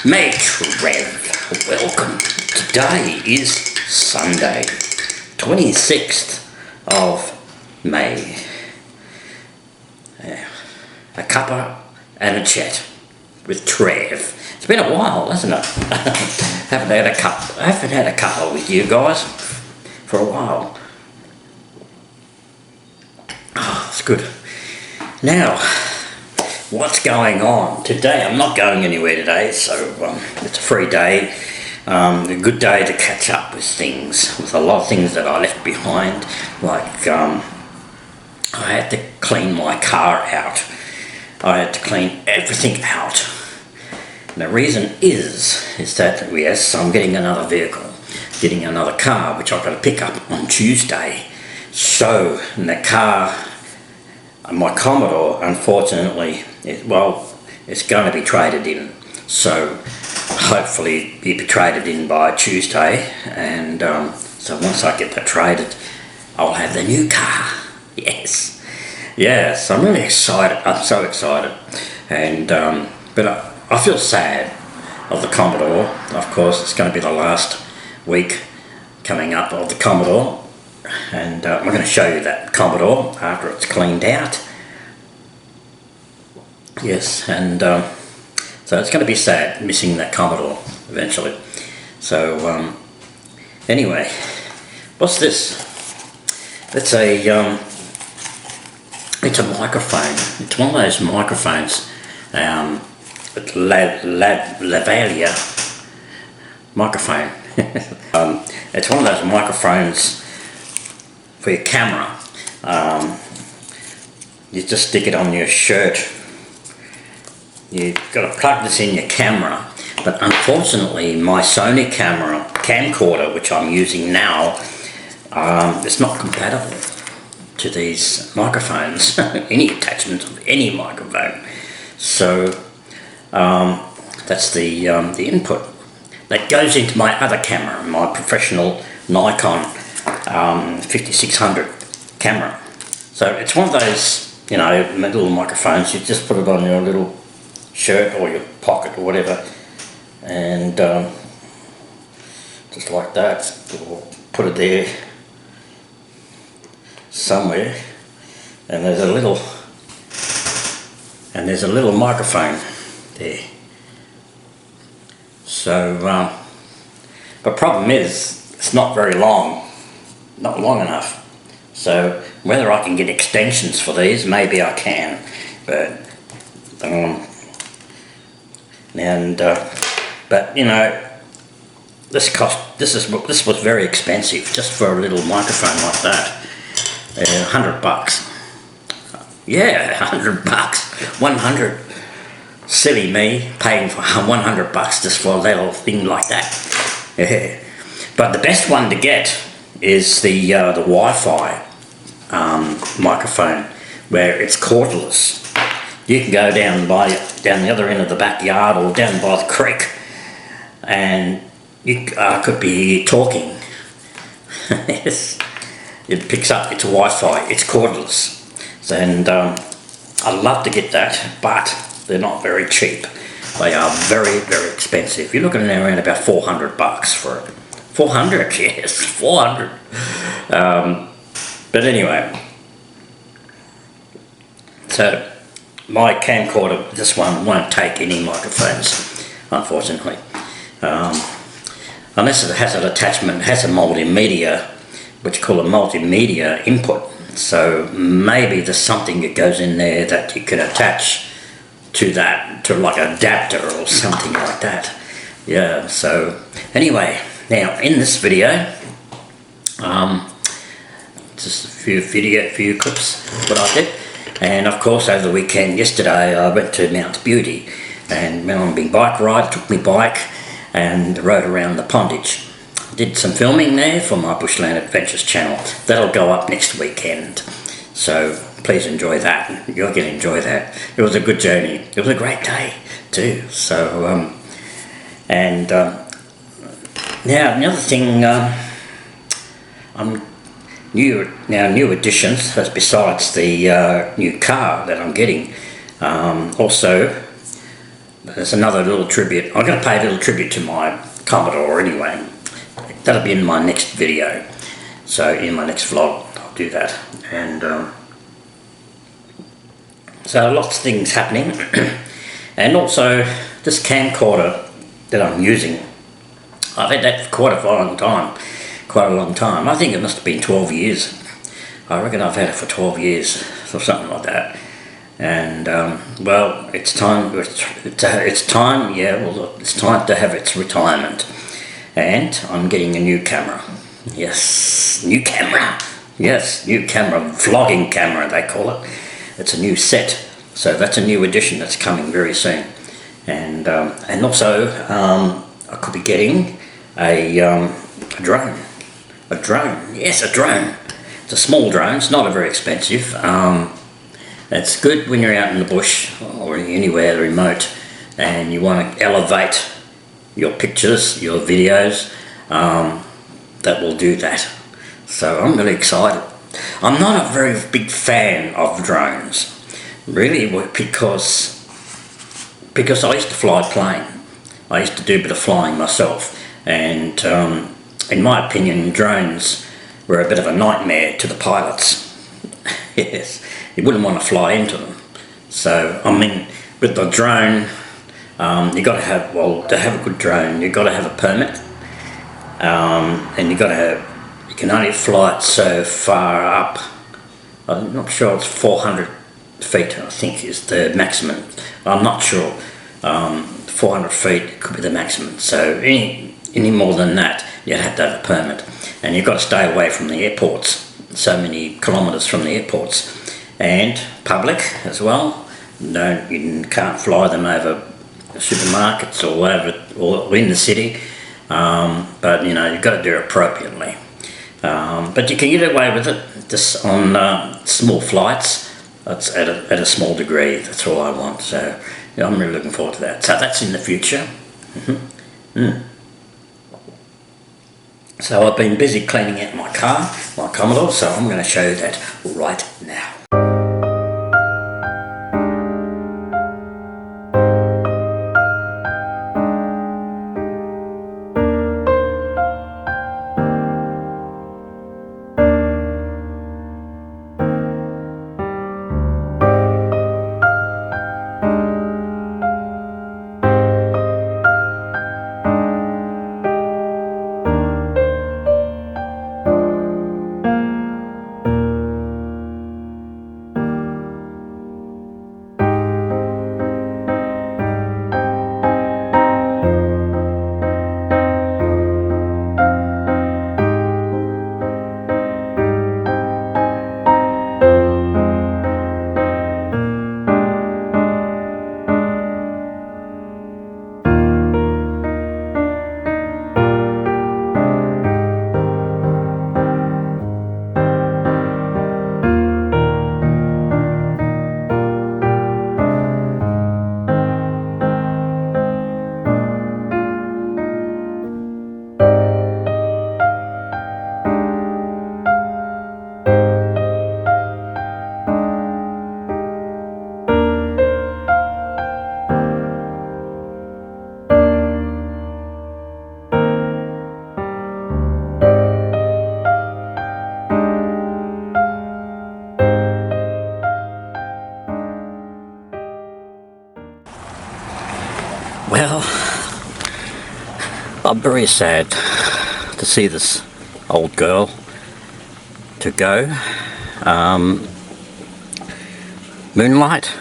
Mate Rev, welcome. Today is Sunday, 26th of May. A cuppa and a chat with Trev. It's been a while, hasn't it? I haven't had a cuppa with you guys for a while. Oh, it's good. Now, what's going on today? I'm not going anywhere today, so it's a free day. A good day to catch up with things, with a lot of things that I left behind. Like I had to clean my car out. I had to clean everything out. And the reason is that yes, I'm getting another vehicle, getting another car, which I've got to pick up on Tuesday. So in the car, my Commodore, unfortunately, it's going to be traded in. So hopefully it'll be traded in by Tuesday, and so once I get that traded, I'll have the new car. Yes, I'm really excited. I'm so excited, and but I feel sad of the Commodore. Of course, it's going to be the last week coming up of the Commodore, and I'm going to show you that Commodore after it's cleaned out. Yes, and so it's going to be sad missing that Commodore eventually. So anyway, what's this? It's a microphone. It's one of those microphones. It's lavalier microphone. It's one of those microphones for your camera. You just stick it on your shirt. You've got to plug this in your camera, but unfortunately my Sony camcorder, which I'm using now, it's not compatible to these microphones, any attachment of any microphone. So that's the input that goes into my other camera, my professional Nikon 5600 camera. So it's one of those, you know, little microphones. You just put it on your little shirt or your pocket or whatever, and just like that, or put it there somewhere, and there's a little microphone there. So the problem is it's not very long, not long enough. So whether I can get extensions for these, maybe I can, but but you know, this was very expensive just for a little microphone like that. $100. Yeah, $100. 100. Silly me paying for $100 just for a little thing like that. Yeah. But the best one to get is the Wi-Fi microphone, where it's cordless. You can go down the other end of the backyard or down by the creek, and you could be talking. Yes. It picks up, it's Wi-Fi, it's cordless. And I'd love to get that, but they're not very cheap. They are very, very expensive. You're looking around about $400 for it. 400, yes, 400. But anyway, so my camcorder, this one won't take any microphones, unfortunately. Unless it has an attachment, it has a multimedia, what you call a multimedia input. So maybe there's something that goes in there that you can attach to that, to like an adapter or something like that. Yeah, so anyway, now in this video, just a few clips what I did. And of course over the weekend, yesterday, I went to Mount Beauty and went on a big bike ride, took my bike and rode around the pondage. Did some filming there for my Bushland Adventures channel. That'll go up next weekend, so please enjoy that. You're going to enjoy that. It was a good journey. It was a great day too. So now another thing, new additions, as besides the new car that I'm getting. Also there's another little tribute. I'm going to pay a little tribute to my Commodore anyway. That'll be in my next video. So in my next vlog, I'll do that. And so lots of things happening. And also this camcorder that I'm using, I've had that for quite a long time. I think it must have been 12 years. I reckon I've had it for 12 years or something like that. And well, it's time to have its retirement. And I'm getting a new camera. Yes, new camera. Yes, new camera, vlogging camera they call it. It's a new set. So that's a new edition that's coming very soon. And also I could be getting a drone. A drone, yes, a drone. It's a small drone, it's not a very expensive. It's good when you're out in the bush or anywhere remote and you want to elevate your pictures, your videos, that will do that. So I'm really excited. I'm not a very big fan of drones, really, because I used to fly a plane. I used to do a bit of flying myself, and in my opinion, drones were a bit of a nightmare to the pilots. Yes, you wouldn't want to fly into them. So, I mean, with the drone, you got to have, well, to have a good drone, you got to have a permit, and you can only fly it so far up. I'm not sure, it's 400 feet, I think, is the maximum. I'm not sure. 400 feet could be the maximum. So any more than that, you'd have to have a permit. And you've got to stay away from the airports, so many kilometres from the airports. And public as well. You can't fly them over supermarkets or in the city. But you know, you've got to do it appropriately. But you can get away with it just on small flights. That's at a small degree. That's all I want. So yeah, I'm really looking forward to that. So that's in the future. So I've been busy cleaning out my car, my Commodore. So I'm going to show you that right now. Well, I'm very sad to see this old girl to go. Moonlight,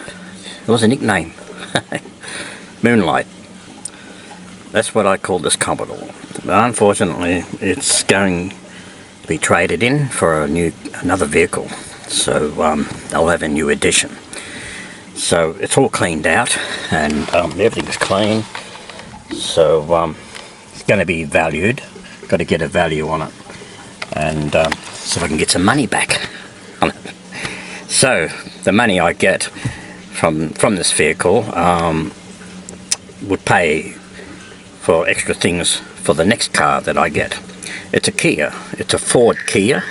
it was a nickname. Moonlight. That's what I call this Commodore. But unfortunately, it's going to be traded in for another vehicle. So I'll have a new edition. So it's all cleaned out and everything's clean. So it's going to be valued. Got to get a value on it, and so I can get some money back on it. So the money I get from this vehicle would pay for extra things for the next car that I get. It's a Kia. It's a Ford Kia,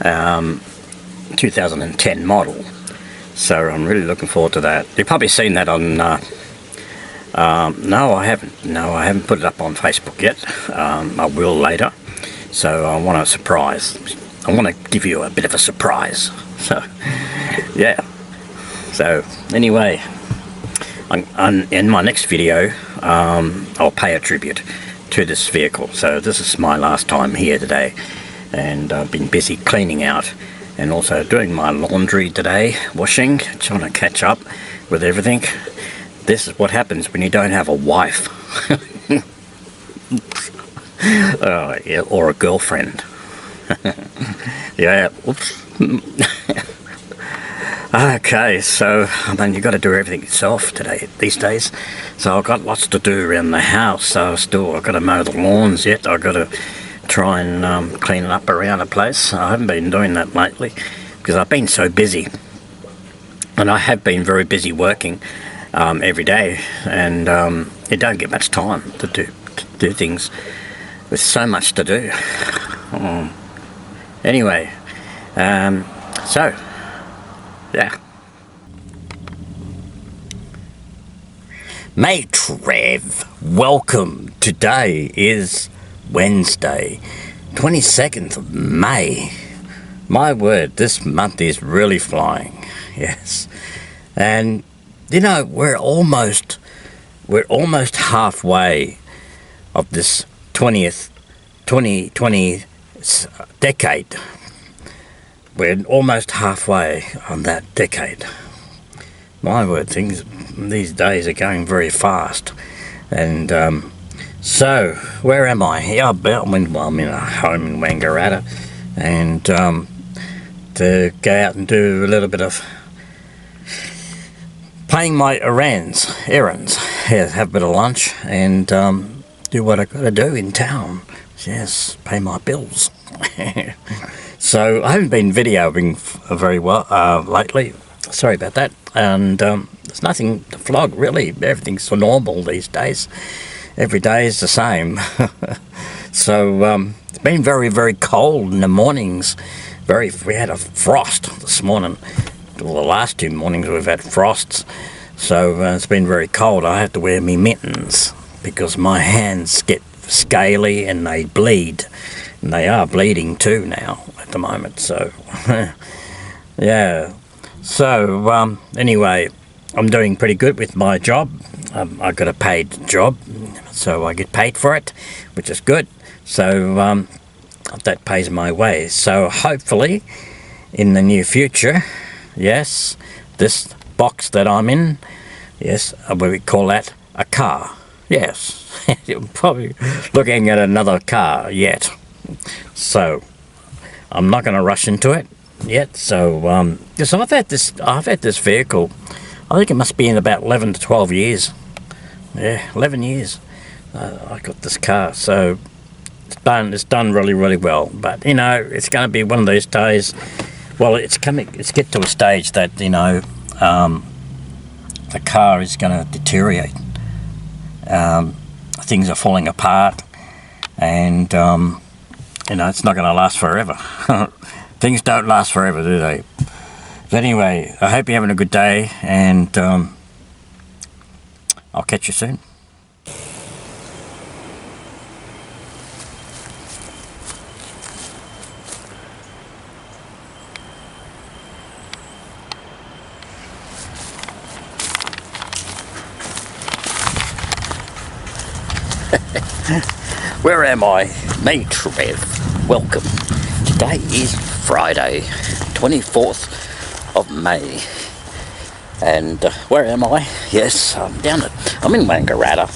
2010 model. So I'm really looking forward to that. You've probably seen that on No, I haven't. No, I haven't put it up on Facebook yet. I will later. So I want a surprise. I want to give you a bit of a surprise. So, yeah. So, anyway, in my next video, I'll pay a tribute to this vehicle. So this is my last time here today. And I've been busy cleaning out and also doing my laundry today, washing, trying to catch up with everything. This is what happens when you don't have a wife. Yeah, or a girlfriend. Yeah, oops. Okay, so then you got to do everything yourself these days. So I've got lots to do around the house. So I've got to mow the lawns yet. I've got to try and clean it up around the place. I haven't been doing that lately because I've been so busy, and I have been very busy working every day, and you don't get much time to do things with so much to do. Anyway, so yeah. Mate Trev, welcome. Today is Wednesday, 22nd of May. My word, this month is really flying. Yes. And you know, we're almost halfway of this 2020 decade. We're almost halfway on that decade. My word, things these days are going very fast. And so, where am I? Yeah, I'm in a home in Wangaratta, and to go out and do a little bit of paying my errands. Yeah, have a bit of lunch and do what I got to do in town. Yes, pay my bills. So I haven't been videoing very well lately. Sorry about that. And there's nothing to vlog really. Everything's so normal these days. Every day is the same. So it's been very, very cold in the mornings. We had a frost this morning. Well, the last 2 mornings we've had frosts. So it's been very cold. I have to wear me mittens because my hands get scaly and they bleed. And they are bleeding too now at the moment. So, yeah. So, anyway, I'm doing pretty good with my job. I got a paid job, so I get paid for it, which is good. So, that pays my way. So, hopefully, in the near future, yes, this box that I'm in, yes, we call that a car. Yes, you're probably looking at another car yet. So, I'm not going to rush into it yet. So, yes, I've had this vehicle. I think it must be in about 11 to 12 years. Yeah, 11 years. I got this car, so it's done really, really well. But you know, it's going to be one of those days. Well, it's get to a stage that you know, the car is going to deteriorate. Things are falling apart, and you know, it's not going to last forever. Things don't last forever, do they? But anyway, I hope you're having a good day, and I'll catch you soon. Where am I? Mate Trev, welcome. Today is Friday, 24th of May. And where am I? Yes, I'm in Wangaratta,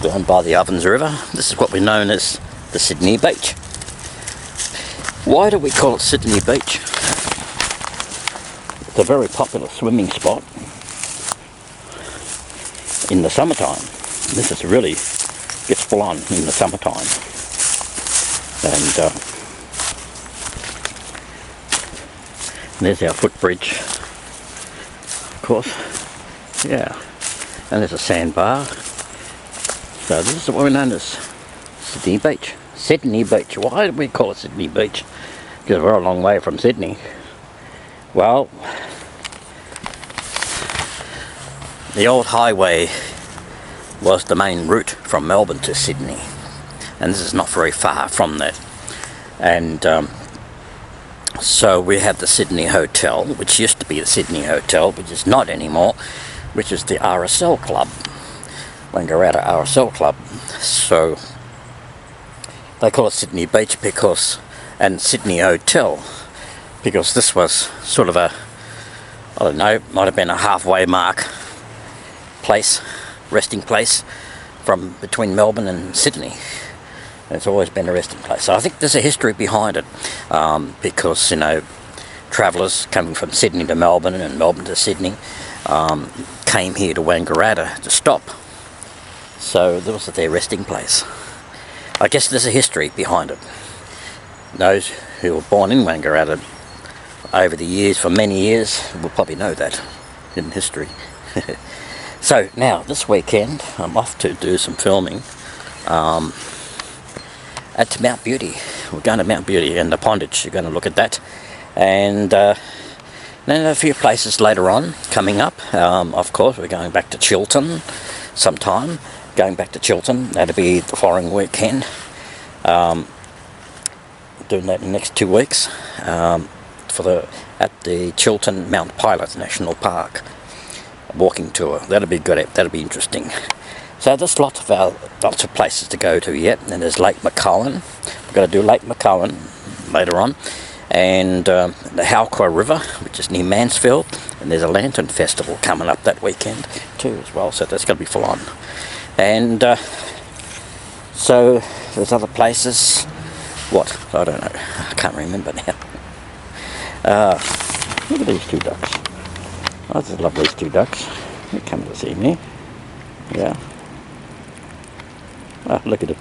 down by the Ovens River. This is what we know as the Sydney Beach. Why do we call it Sydney Beach? It's a very popular swimming spot in the summertime. This is really gets full on in the summertime. And there's our footbridge, of course. Yeah, and there's a sandbar. So this is what we're known as Sydney Beach. Sydney Beach. Why do we call it Sydney Beach? Because we're a long way from Sydney. Well, the old highway was the main route from Melbourne to Sydney, and this is not very far from that. And so we have the Sydney Hotel, which used to be the Sydney Hotel, which is not anymore, which is the RSL Club, Wangaratta RSL Club. So they call it Sydney Beach because, and Sydney Hotel, because this was sort of a, I don't know, might have been a halfway mark place, resting place from between Melbourne and Sydney. It's always been a resting place. So I think there's a history behind it, because, you know, travellers coming from Sydney to Melbourne and Melbourne to Sydney came here to Wangaratta to stop. So that was their resting place. I guess there's a history behind it. Those who were born in Wangaratta over the years, for many years, will probably know that in history. So now, this weekend, I'm off to do some filming at Mount Beauty. We're going to Mount Beauty and the Pondage. You're going to look at that. And then a few places later on coming up. Of course, we're going back to Chiltern sometime. Going back to Chiltern, that'll be the following weekend. Doing that in the next 2 weeks at the Chiltern Mount Pilot National Park walking tour. That'll be good. That'll be interesting. So there's lots of places to go to yet. And there's Lake McCowan. We're going to do Lake McCowan later on, and the Halkwa River, which is near Mansfield, and there's a Lantern Festival coming up that weekend too as well. So that's going to be full on. And so there's other places. What? I don't know. I can't remember now. Look at these two ducks. I just love these two ducks. They come to see me. Yeah. Ah, look at it.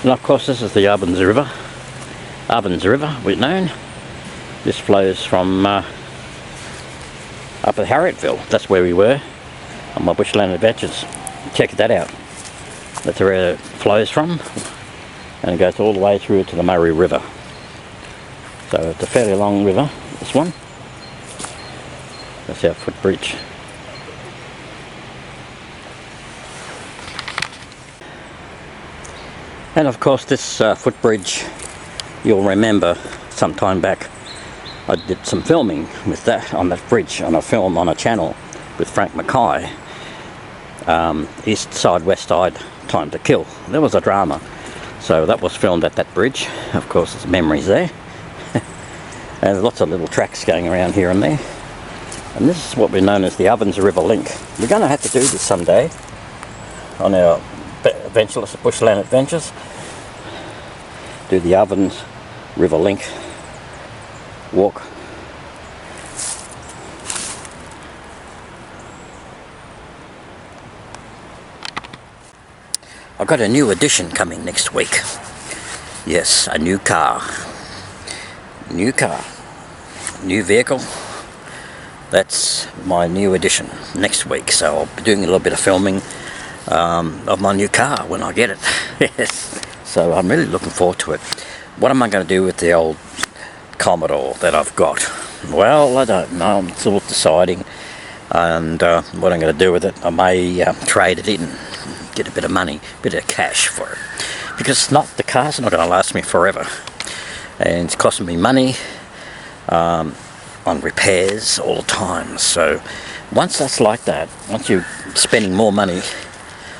And of course this is the Ovens River, we're known. This flows from up at Harriettville. That's where we were on my bushland adventures. Check that out. That's where it flows from, and it goes all the way through to the Murray River. So it's a fairly long river, this one. That's our footbridge. And of course this footbridge, you'll remember some time back I did some filming with that, on that bridge, on a film on a channel with Frank Mackay. East side, west side, Time to Kill. There was a drama. So that was filmed at that bridge. Of course there's memories there. And there's lots of little tracks going around here and there. And this is what we're known as the Ovens River Link. We're going to have to do this someday on our adventureless bushland adventures. Do the Ovens River Link walk. I've got a new addition coming next week. Yes, a new car. New vehicle. That's my new addition next week. So I'll be doing a little bit of filming of my new car when I get it. Yes. So I'm really looking forward to it. What am I going to do with the old Commodore that I've got? Well, I don't know. I'm still deciding. And what I'm going to do with it, I may trade it in, get a bit of money, a bit of cash for it. Because the car's not going to last me forever. And it's costing me money on repairs all the time. So once that's like that, once you're spending more money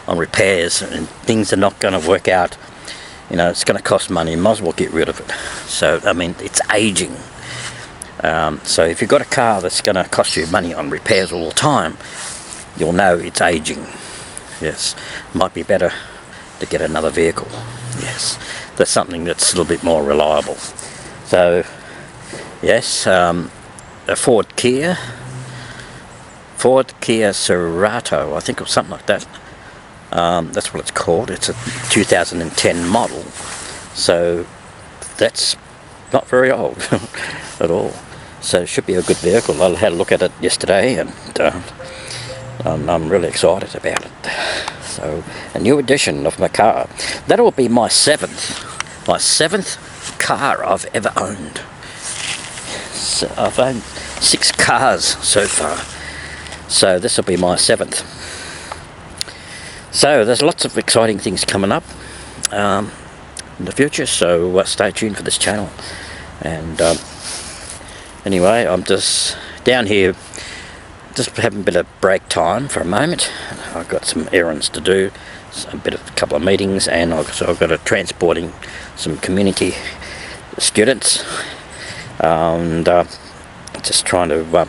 on repairs and things are not going to work out, you know, it's going to cost money, you might as well get rid of it. So I mean, it's aging. So if you've got a car that's going to cost you money on repairs all the time, you'll know it's aging. Yes, might be better to get another vehicle. Yes, that's something that's a little bit more reliable. So yes, a Ford Kia Cerato, I think, or something like that. That's what it's called. It's a 2010 model, so that's not very old at all. So it should be a good vehicle. I had a look at it yesterday, and I'm really excited about it. So a new edition of my car. That will be my seventh car I've ever owned. So I've owned 6 cars so far, so this will be my 7th. So there's lots of exciting things coming up in the future, so stay tuned for this channel. And anyway, I'm just down here, just having a bit of break time for a moment. I've got some errands to do, a couple of meetings, and so I've got to transporting some community students, and just trying to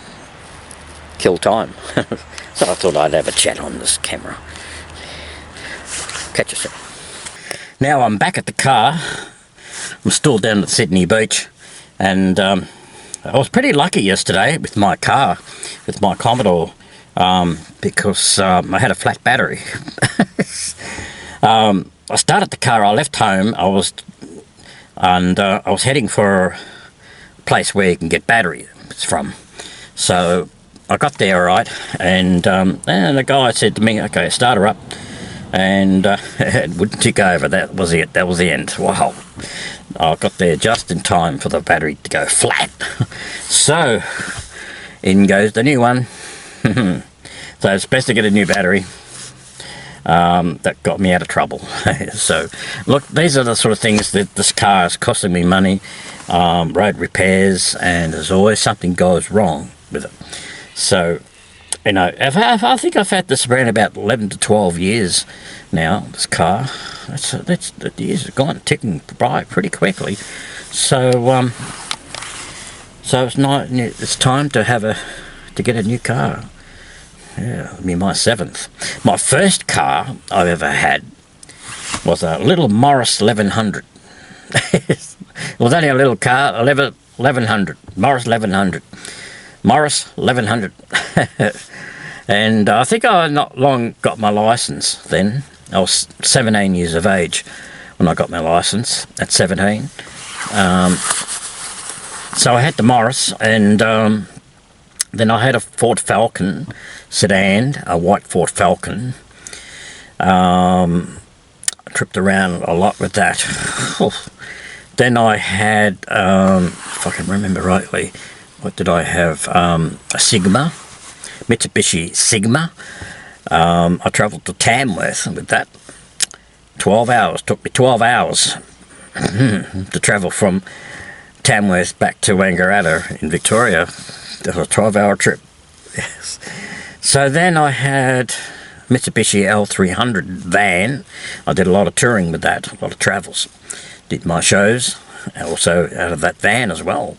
kill time. So I thought I'd have a chat on this camera. Catch you soon. Now I'm back at the car. I'm still down at Sydney Beach, and I was pretty lucky yesterday with my car, with my Commodore, because I had a flat battery. I started the car, I left home, I was heading for a place where you can get batteries from. So I got there alright, and the guy said to me, okay, start her up. And it wouldn't tick over. That was it. That was the end. Wow. I got there just in time for the battery to go flat. So in goes the new one. So it's best to get a new battery. That got me out of trouble. So look, these are the sort of things that this car is costing me money. Road repairs, and there's always something goes wrong with it. So, you know, I think I've had this around about 11 to 12 years now, this car. The years have gone ticking by pretty quickly. So it's time to get a new car. Yeah, it'll be my 7th. My first car I ever had was a little Morris 1100. It was only a little car, 1100, Morris 1100. Morris 1100. And I think I not long got my license then. I was 17 years of age when I got my license, at 17. So I had the Morris, and then I had a Ford Falcon sedan, a white Ford Falcon. Tripped around a lot with that. Then I had, if I can remember rightly, what did I have? A Sigma, Mitsubishi Sigma. I travelled to Tamworth with that. 12 hours, took me 12 hours to travel from Tamworth back to Wangaratta in Victoria. It was a 12-hour trip. Yes. So then I had Mitsubishi L300 van. I did a lot of touring with that, a lot of travels. Did my shows, also out of that van as well.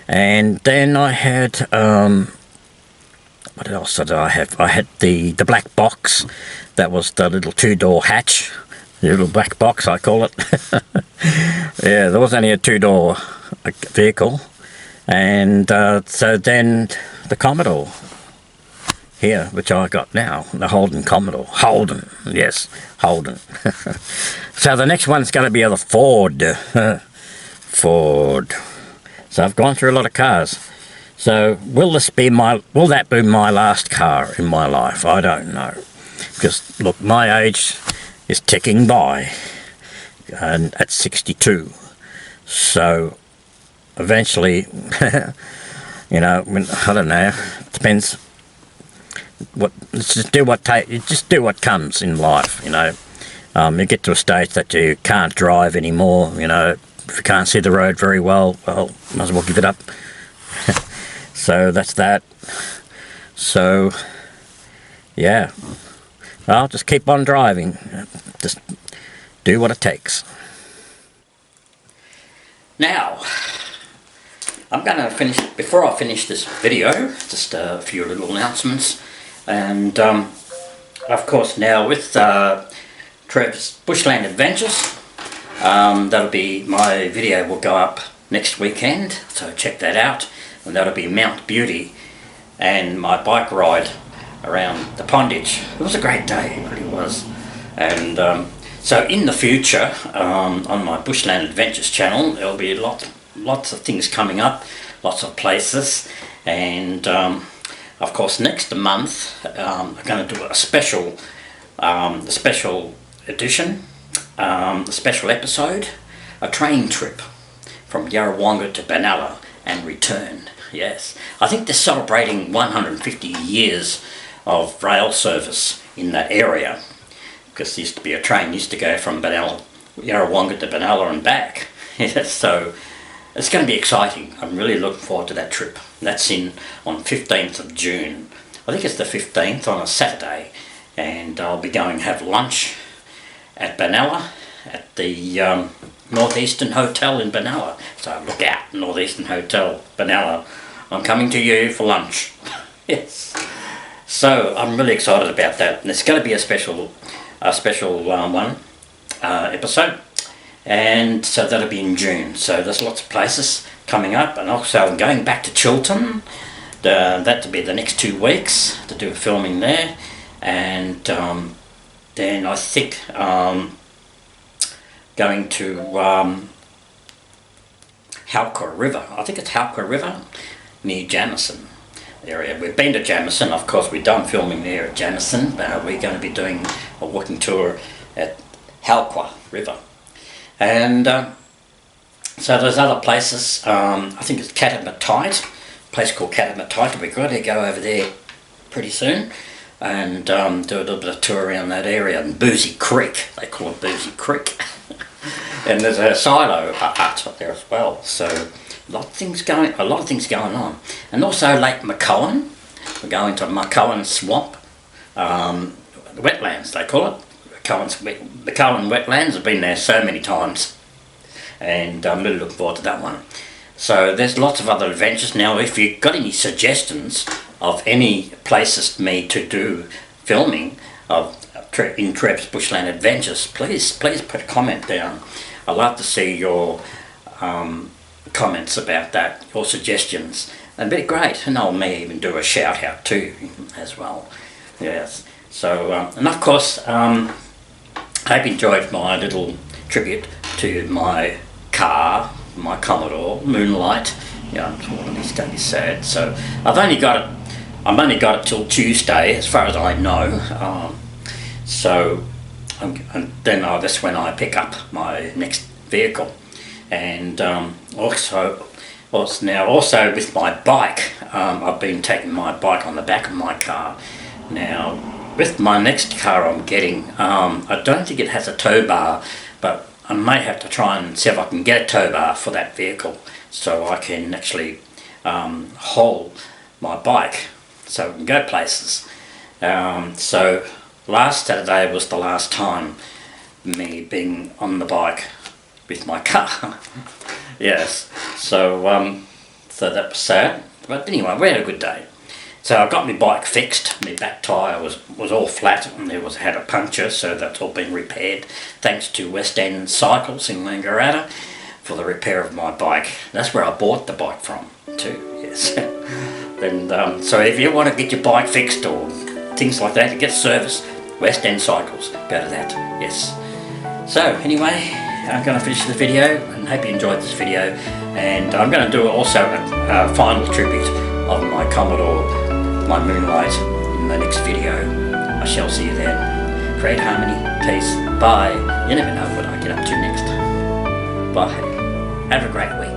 And then I had, what else did I have? I had the black box. That was the little 2-door hatch. The little black box, I call it. Yeah, there was only a 2-door vehicle. And so then the Commodore here, which I got now, the Holden Commodore. Holden, yes, Holden. So the next one's going to be the Ford. Ford. So I've gone through a lot of cars. So will that be my last car in my life? I don't know. Because look, my age is ticking by, and at 62. So eventually, you know, I don't know. Depends. Just do what comes in life. You know, you get to a stage that you can't drive anymore. You know, if you can't see the road very well, might as well give it up. So that's that. So yeah, I'll just keep on driving. Just do what it takes. Now, I'm going to finish, before I finish this video, just a few little announcements. And of course now with Trev's Bushland Adventures, that'll be, my video will go up next weekend, so check that out. And that'll be Mount Beauty and my bike ride around the Pondage. It was a great day, it really was. And so in the future, on my Bushland Adventures channel, there'll be lots of things coming up, lots of places, and of course next month I'm going to do a special edition, a special episode, a train trip from Yarrawonga to Benalla and return. Yes, I think they're celebrating 150 years of rail service in that area, because there used to be a train used to go from Yarrawonga to Benalla and back. Yes, so it's going to be exciting. I'm really looking forward to that trip. That's on 15th of June. I think it's the 15th, on a Saturday, and I'll be going to have lunch at Benalla at the Northeastern Hotel in Benalla. So look out, Northeastern Hotel, Benalla. I'm coming to you for lunch. Yes. So I'm really excited about that. And it's going to be a special episode. And so that'll be in June. So there's lots of places coming up. And also I'm going back to Chiltern. That'll be the next 2 weeks to do filming there. And then I think going to Halka River. I think it's Halka River near Jamison area. We've been to Jamison, of course. We've done filming there at Jamison, but we're going to be doing a walking tour at Halka River. And so there's other places. I think it's Catamatite, a place called Catamatite. We're going to go over there pretty soon and do a little bit of tour around that area. And Boozy Creek, they call it Boozy Creek. And there's a silo hut up there as well. So a lot of things going on. And also Lake McCowan. We're going to McCowan Swamp, wetlands they call it. McCowan Wetlands. I've been there so many times, and I'm really looking forward to that one. So there's lots of other adventures. Now if you've got any suggestions of any places for me to do filming of in Trev's Bushland Adventures, please put a comment down. I'd love to see your comments about that, your suggestions. It'd be great, and I may even do a shout out too as well. Yes. So and of course I hope you enjoyed my little tribute to my car, my Commodore Moonlight. Yeah, unfortunately it's going to be sad. So I've only got it till Tuesday, as far as I know. And then that's when I pick up my next vehicle. And also with my bike, I've been taking my bike on the back of my car. Now with my next car I'm getting, I don't think it has a tow bar, but I may have to try and see if I can get a tow bar for that vehicle, so I can actually haul my bike so we can go places. So last Saturday was the last time me being on the bike with my car. Yes, so that was sad, but anyway, we had a good day. So I got my bike fixed. My back tyre was all flat and had a puncture, so that's all been repaired. Thanks to West End Cycles in Wangaratta for the repair of my bike. That's where I bought the bike from too. Yes. And so if you want to get your bike fixed or things like that, to get service, West End Cycles, go to that. Yes. So anyway, I'm going to finish the video and hope you enjoyed this video. And I'm going to do also a final tribute of my Commodore, my Moonlight, in the next video. I shall see you then. Create harmony, peace, bye. You never know what I get up to next. Bye. Have a great week.